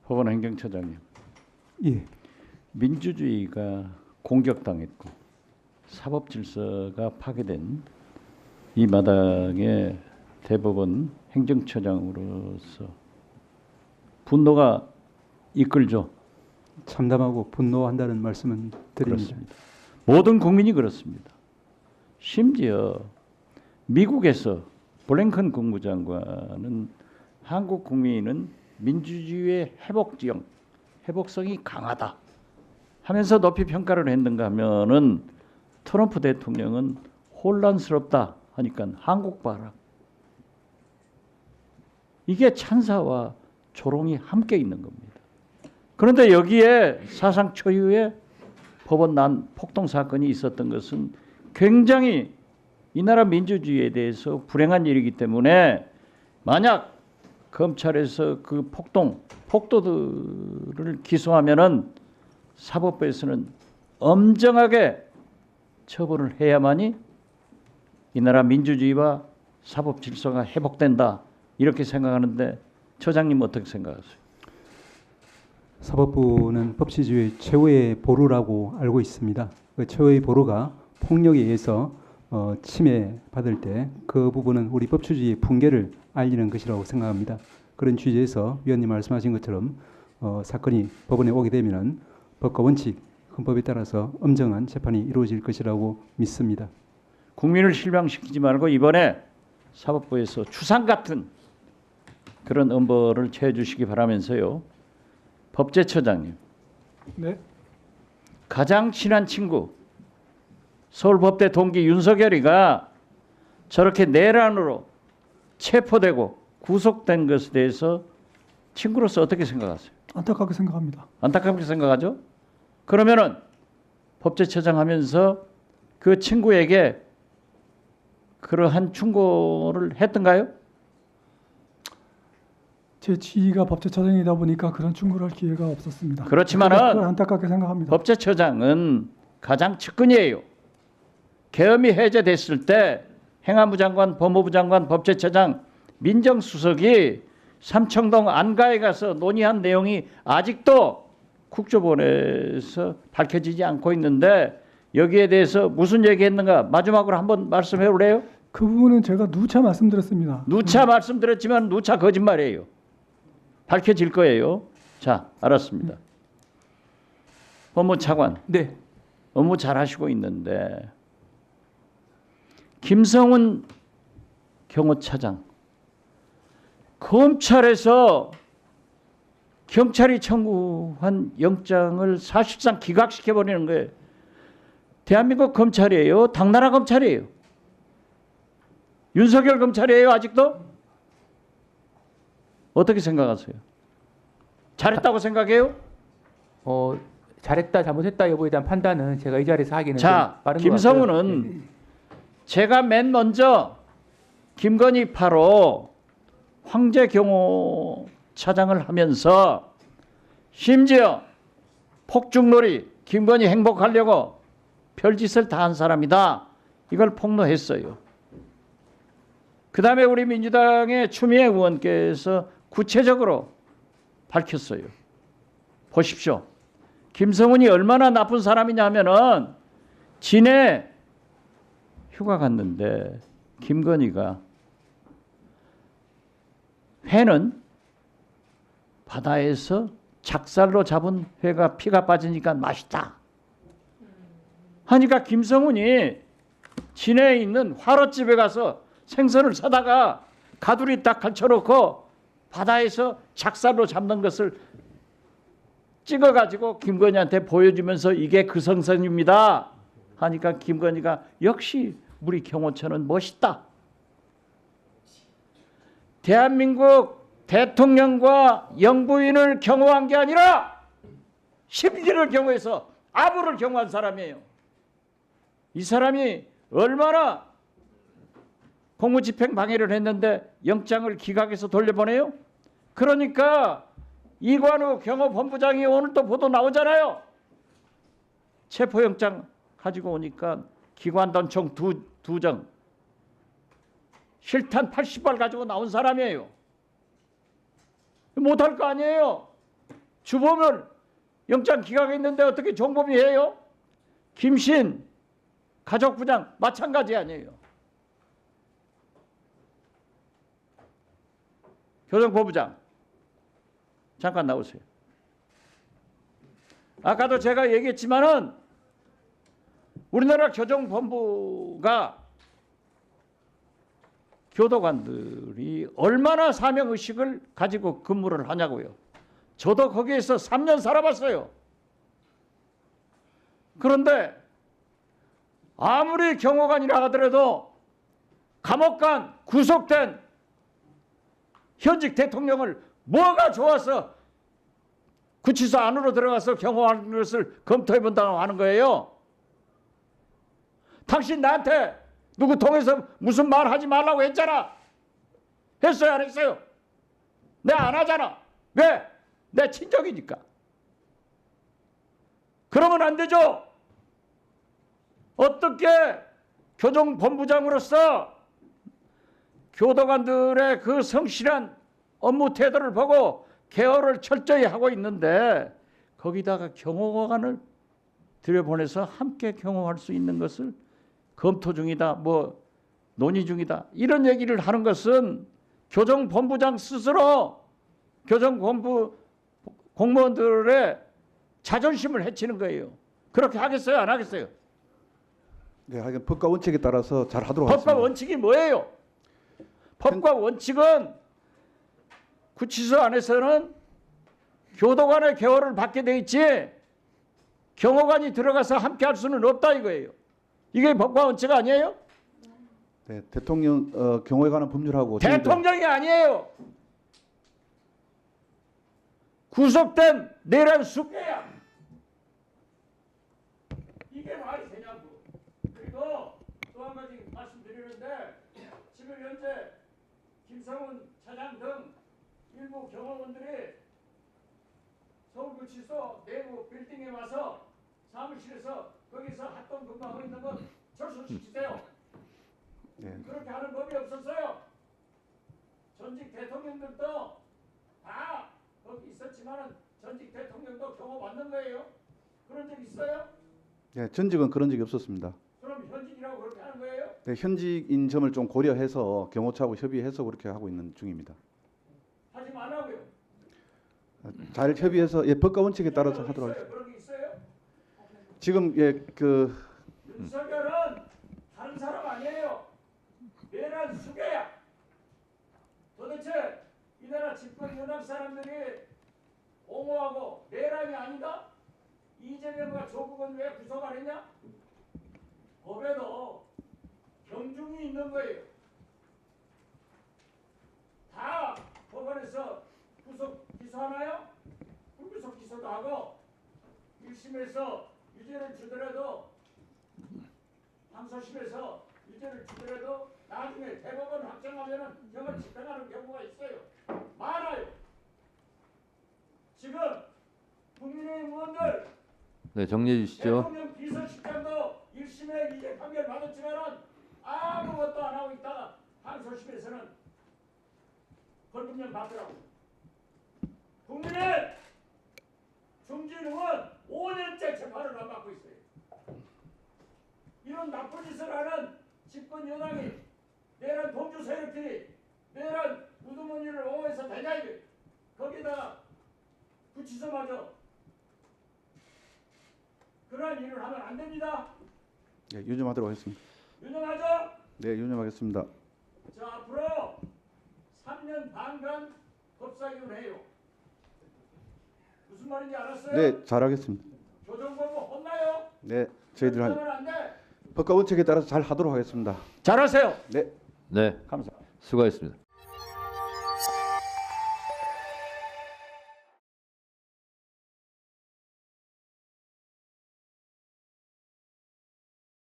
법원 행정처장님, 예, 민주주의가 공격당했고 사법 질서가 파괴된 이 마당에 대법원 행정처장으로서 분노가 이끌죠. 참담하고 분노한다는 말씀은 드립니다. 그렇습니다. 모든 국민이 그렇습니다. 심지어 미국에서 블랭컨 국무장관은 한국 국민은 민주주의의 회복성이 강하다 하면서 높이 평가를 했는가 하면은 트럼프 대통령은 혼란스럽다 하니까 한국 봐라. 이게 찬사와 조롱이 함께 있는 겁니다. 그런데 여기에 사상 초유의 법원 난 폭동 사건이 있었던 것은 굉장히 이 나라 민주주의에 대해서 불행한 일이기 때문에 만약 검찰에서 그 폭도들을 기소하면은 사법부에서는 엄정하게 처벌을 해야만이 이 나라 민주주의와 사법 질서가 회복된다 이렇게 생각하는데 처장님 어떻게 생각하세요? 사법부는 법치주의 최후의 보루라고 알고 있습니다. 그 최후의 보루가 폭력에 의해서 침해받을 때 그 부분은 우리 법치주의의 붕괴를 알리는 것이라고 생각합니다. 그런 취지에서 위원님 말씀하신 것처럼 사건이 법원에 오게 되면은 법과 원칙, 헌법에 따라서 엄정한 재판이 이루어질 것이라고 믿습니다. 국민을 실망시키지 말고 이번에 사법부에서 추상 같은 그런 엄벌을 취해 주시기 바라면서요. 법제처장님. 네. 가장 친한 친구 서울법대 동기 윤석열이가 저렇게 내란으로 체포되고 구속된 것에 대해서 친구로서 어떻게 생각하세요? 안타깝게 생각합니다. 안타깝게 생각하죠? 그러면은 법제처장 하면서 그 친구에게 그러한 충고를 했던가요? 제 지위가 법제처장이다 보니까 그런 충고를 할 기회가 없었습니다. 그렇지만은 그걸 안타깝게 생각합니다. 법제처장은 가장 측근이에요. 계엄이 해제됐을 때 행안부 장관, 법무부 장관, 법제처장, 민정수석이 삼청동 안가에 가서 논의한 내용이 아직도 국조본에서 밝혀지지 않고 있는데 여기에 대해서 무슨 얘기했는가 마지막으로 한번 말씀해 보래요. 그 부분은 제가 누차 말씀드렸습니다. 누차 말씀드렸지만 누차 거짓말이에요. 밝혀질 거예요. 자, 알았습니다. 법무차관. 네. 업무 잘하시고 있는데 김성훈 경호차장 검찰에서 경찰이 청구한 영장을 사실상 기각시켜 버리는 거예요. 대한민국 검찰이에요. 당나라 검찰이에요. 윤석열 검찰이에요. 아직도? 어떻게 생각하세요? 잘했다고 생각해요? 잘했다 잘못했다 여부에 대한 판단은 제가 이 자리에서 하기는 자, 좀 빠른 것 김성훈은 같고요. 제가 맨 먼저 김건희 8호 황제 경호 차장을 하면서 심지어 폭죽놀이 김건희 행복하려고 별짓을 다 한 사람이다. 이걸 폭로했어요. 그 다음에 우리 민주당의 추미애 의원께서 구체적으로 밝혔어요. 보십시오. 김성훈이 얼마나 나쁜 사람이냐 하면은 진해 휴가 갔는데 김건희가 회는 바다에서 작살로 잡은 회가 피가 빠지니까 맛있다 하니까 김성훈이 진해에 있는 화롯집에 가서 생선을 사다가 가두리 딱 걸쳐놓고 바다에서 작살로 잡는 것을 찍어가지고 김건희한테 보여주면서 이게 그 생선입니다 하니까 김건희가 역시 우리 경호처는 멋있다. 대한민국 대통령과 영부인을 경호한 게 아니라 심리를 경호해서 아부를 경호한 사람이에요. 이 사람이 얼마나 공무집행 방해를 했는데 영장을 기각해서 돌려보내요? 그러니까 이관우 경호본부장이 오늘 또 보도 나오잖아요. 체포영장 가지고 오니까 기관단총 두 정, 실탄 80발 가지고 나온 사람이에요. 못할 거 아니에요. 주범을 영장 기각했는데 어떻게 종범이 해요? 김신 가족부장 마찬가지 아니에요. 교정본부장 잠깐 나오세요. 아까도 제가 얘기했지만은 우리나라 교정본부가 교도관들이 얼마나 사명의식을 가지고 근무를 하냐고요. 저도 거기에서 3년 살아봤어요. 그런데 아무리 경호관이라 하더라도 감옥 간 구속된 현직 대통령을 뭐가 좋아서 구치소 안으로 들어가서 경호하는 것을 검토해 본다고 하는 거예요. 당신 나한테 누구 통해서 무슨 말 하지 말라고 했잖아. 했어요, 안 했어요? 내가 안 하잖아. 왜? 내 친정이니까. 그러면 안 되죠. 어떻게 교정본부장으로서 교도관들의 그 성실한 업무 태도를 보고 케어를 철저히 하고 있는데 거기다가 경호관을 들여보내서 함께 경호할 수 있는 것을 검토 중이다, 뭐 논의 중이다, 이런 얘기를 하는 것은 교정본부장 스스로 교정본부 공무원들의 자존심을 해치는 거예요. 그렇게 하겠어요, 안 하겠어요? 네, 하여간 법과 원칙에 따라서 잘 하도록 하겠습니다. 법과 원칙이 뭐예요? 법과 원칙은 구치소 안에서는 교도관의 개호를 받게 돼 있지 경호관이 들어가서 함께 할 수는 없다 이거예요. 이게 법과 원칙 아니에요? 네, 대통령 경호에 관한 법률하고 대통령이 아니에요. 구속된 내란 수배야. 이게 말이 되냐고. 그리고 또 한 가지 말씀드리는데 지금 현재 김성훈 차장 등 일부 경호원들이 서울구치소 내부 빌딩에 와서 사무실에서 거기서 합동 근무하고 있는 건 철수시키세요. 네. 그렇게 하는 법이 없었어요. 전직 대통령들도 다 거기 있었지만은 전직 대통령도 경호 받는 거예요. 그런 적 있어요? 네, 전직은 그런 적이 없었습니다. 그럼 현직이라고 그렇게 하는 거예요? 네, 현직인 점을 좀 고려해서 경호처하고 협의해서 그렇게 하고 있는 중입니다. 하지 말라고요. 잘 협의해서 법과 원칙에 따라서 있어요? 하도록 하겠습니다. 그런 게 있어요? 지금 윤석열은 다른 사람 아니에요. 내란 수괴야. 도대체 이 나라 집권 여당 사람들이 옹호하고 내란이 아니다? 이재명과 조국은 왜 구속 안 했냐? 법에도 경중이 있는 거예요. 다 법원에서 구속 기소하나요? 불구속 기소도 하고 1심에서 유죄를 주더라도 항소심에서 유죄를 주더라도 나중에 대법원 확정하면은 형을 집행하는 경우가 있어요. 많아요. 지금 국민의힘 의원들 네, 정리해 주시죠. 대통령 비서실장도 1심에 유죄 판결 받았지만은 아무것도 안 하고 있다가 항소심에서는 벌금형 받더라고. 국민의 중진 의원 5년째 재판을 안 받고 있어요. 이런 나쁜 짓을 하는 집권 여당이 내란 동주 세력들이 내란 우두머니를 옹호해서 되냐 이게. 거기다가 구치소마저 그러한 일을 하면 안 됩니다. 네, 유념하도록 하겠습니다. 유념하죠? 네, 유념하겠습니다. 자, 앞으로 3년 반간 법사위원 해요. 무슨 말인지 알았어요? 네, 잘하겠습니다. 교정본부 혼나요? 네, 저희들 그러면 안 돼. 법과 원칙에 따라서 잘 하도록 하겠습니다. 잘하세요. 네. 네, 감사합니다. 수고하셨습니다.